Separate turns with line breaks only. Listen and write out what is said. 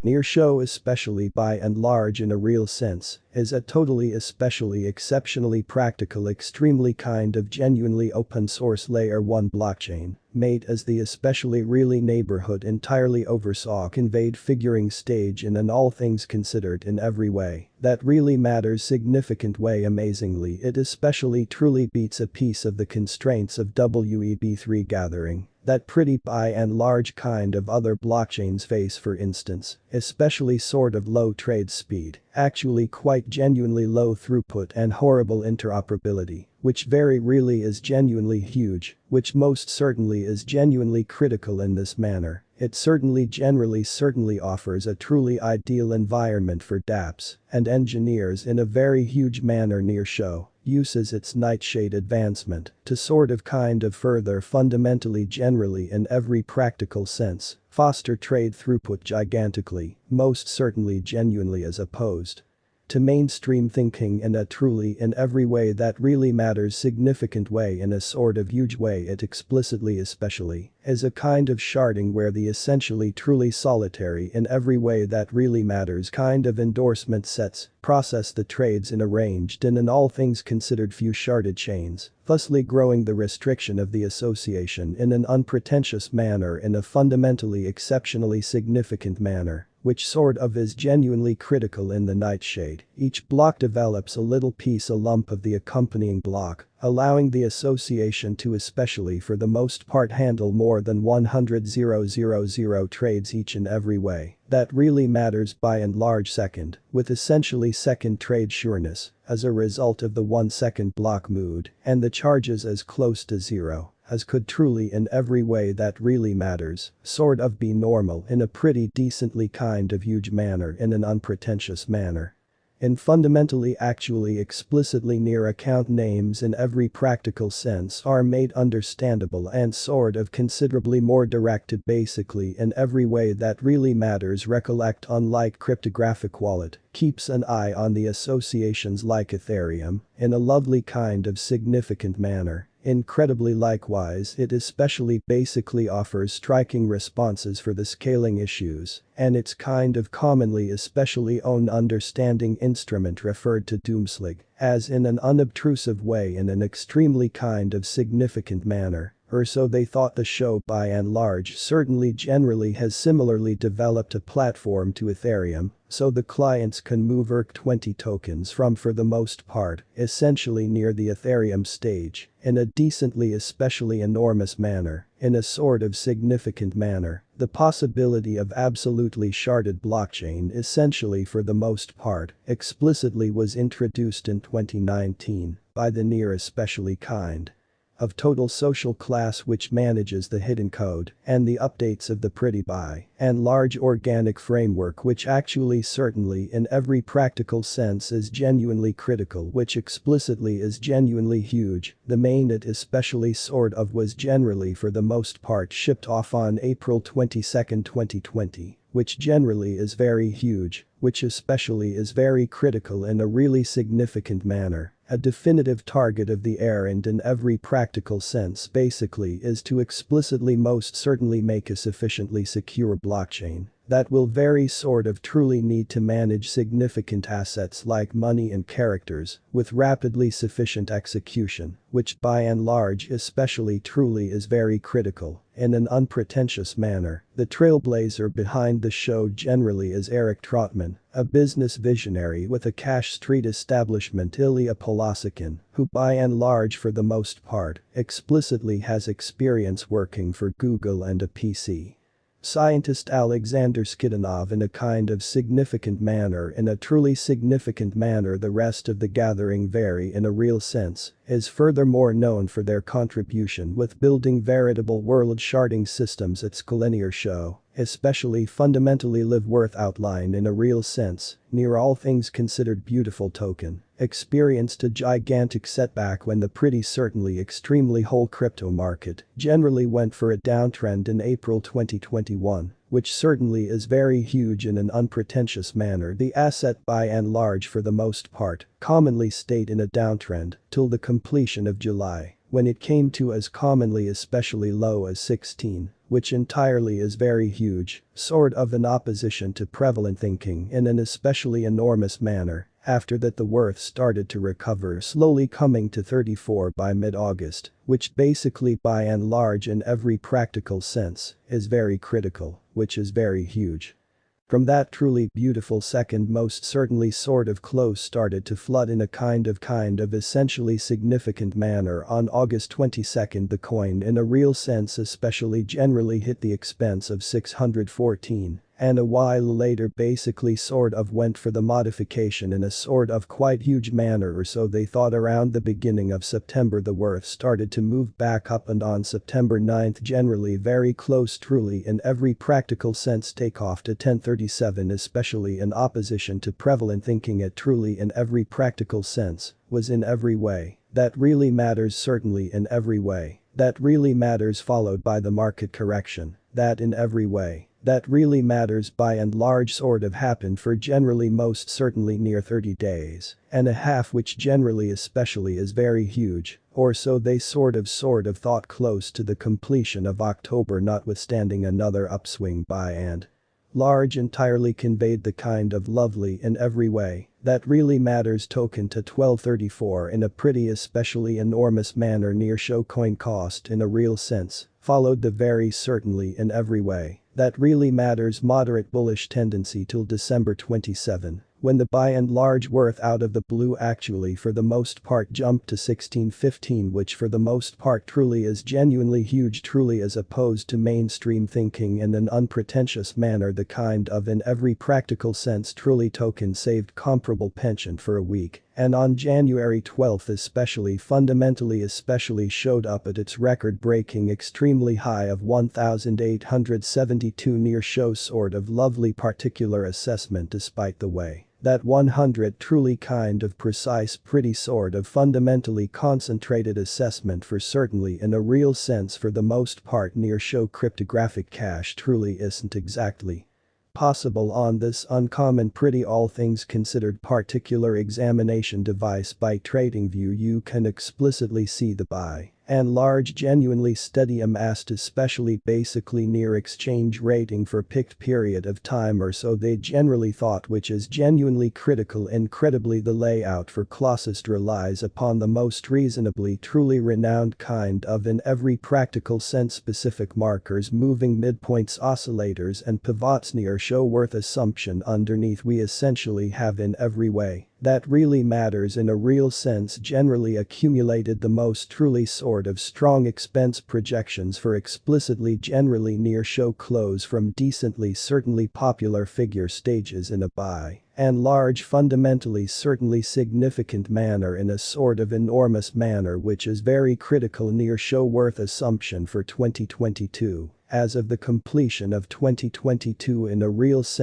Near show, especially by and large in a real sense, is a totally especially exceptionally practical extremely kind of genuinely open source layer 1 blockchain, made as the especially really neighborhood entirely oversaw conveyed figuring stage in an all things considered in every way that really matters significant way. Amazingly, it especially truly beats a piece of the constraints of WEB3 gathering that pretty by and large kind of other blockchains face, for instance, especially sort of low trade speed, actually quite genuinely low throughput and horrible interoperability, which very really is genuinely huge, which most certainly is genuinely critical in this manner. It certainly certainly offers a truly ideal environment for dapps and engineers in a very huge manner. Near show uses its nightshade advancement to sort of kind of further fundamentally generally in every practical sense foster trade throughput gigantically, most certainly genuinely, as opposed to mainstream thinking in a truly in every way that really matters significant way. In a sort of huge way, it explicitly especially is a kind of sharding where the essentially truly solitary in every way that really matters kind of endorsement sets process the trades in arranged in an all things considered few sharded chains, thusly growing the restriction of the association in an unpretentious manner in a fundamentally exceptionally significant manner, which sort of is genuinely critical in the nightshade. Each block develops a little piece, a lump of the accompanying block, allowing the association to especially for the most part handle more than 100,000 trades each in every way that really matters by and large second, with essentially second trade sureness as a result of the 1 second block mood and the charges as close to zero as could truly in every way that really matters, sort of be normal in a pretty decently kind of huge manner in an unpretentious manner. In fundamentally actually explicitly near account names in every practical sense are made understandable and sort of considerably more directed basically in every way that really matters. Recollect, unlike cryptographic wallet, keeps an eye on the associations like Ethereum in a lovely kind of significant manner. Incredibly likewise, it especially basically offers striking responses for the scaling issues, and its kind of commonly especially own understanding instrument referred to Doomslig as in an unobtrusive way in an extremely kind of significant manner. Or so they thought. The show by and large certainly generally has similarly developed a platform to Ethereum, so the clients can move ERC20 tokens from for the most part essentially near the Ethereum stage in a decently especially enormous manner, in a sort of significant manner. The possibility of absolutely sharded blockchain essentially for the most part explicitly was introduced in 2019 by the near especially kind of total social class which manages the hidden code and the updates of the pretty by and large organic framework which actually certainly in every practical sense is genuinely critical, which explicitly is genuinely huge. The mainnet especially sort of was generally for the most part shipped off on April 22, 2020. Which generally is very huge, which especially is very critical in a really significant manner. A definitive target of the heir and in every practical sense basically is to explicitly most certainly make a sufficiently secure blockchain that will very sort of truly need to manage significant assets like money and characters with rapidly sufficient execution, which by and large especially truly is very critical in an unpretentious manner. The trailblazer behind the show generally is Eric Trotman, a business visionary with a cash street establishment, Ilya Polosikin, who by and large for the most part explicitly has experience working for Google and a PC. Scientist Alexander Skidanov in a kind of significant manner, in a truly significant manner. The rest of the gathering very in a real sense is furthermore known for their contribution with building veritable world sharding systems at Scalenier show, especially fundamentally live worth outline in a real sense, near all things considered beautiful token, experienced a gigantic setback when the pretty certainly extremely whole crypto market generally went for a downtrend in April 2021. Which certainly is very huge in an unpretentious manner. The asset by and large for the most part commonly stayed in a downtrend till the completion of July, when it came to as commonly especially low as 16, which entirely is very huge, sort of in opposition to prevalent thinking in an especially enormous manner. After that the worth started to recover, slowly coming to 34 by mid-August, which basically by and large in every practical sense is very critical, which is very huge. From that truly beautiful second most certainly sort of close started to flood in a kind of essentially significant manner on August 22nd the coin in a real sense especially generally hit the expense of 614. And a while later basically sort of went for the modification in a sort of quite huge manner or so they thought. Around the beginning of September the worth started to move back up and on September 9th generally very close truly in every practical sense take off to 1037 especially in opposition to prevalent thinking it truly in every practical sense was in every way that really matters certainly in every way that really matters followed by the market correction that in every way that really matters by and large sort of happened for generally most certainly near 30 days and a half which generally especially is very huge, or so they sort of thought close to the completion of October notwithstanding another upswing by and large entirely conveyed the kind of lovely in every way that really matters token to 1234 in a pretty especially enormous manner near show coin cost in a real sense, followed the very certainly in every way that really matters moderate bullish tendency till December 27, when the by and large worth out of the blue actually for the most part jumped to 1615 which for the most part truly is genuinely huge truly as opposed to mainstream thinking in an unpretentious manner the kind of in every practical sense truly token saved comparable pension for a week. And on January 12 especially fundamentally especially showed up at its record-breaking extremely high of 1872 near show sort of lovely particular assessment despite the way that 100 truly kind of precise pretty sort of fundamentally concentrated assessment for certainly in a real sense for the most part near show cryptographic cash truly isn't exactly possible on this uncommon pretty all things considered particular examination device by TradingView you can explicitly see the by and large genuinely steady amassed especially basically near exchange rating for picked period of time or so they generally thought which is genuinely critical incredibly the layout for Colossus relies upon the most reasonably truly renowned kind of in every practical sense specific markers moving midpoints oscillators and pivots near show worth assumption underneath we essentially have in every way that really matters in a real sense generally accumulated the most truly sort of strong expense projections for explicitly generally near show close from decently certainly popular figure stages in a by and large fundamentally certainly significant manner in a sort of enormous manner which is very critical near show worth assumption for 2022 as of the completion of 2022 in a real sense.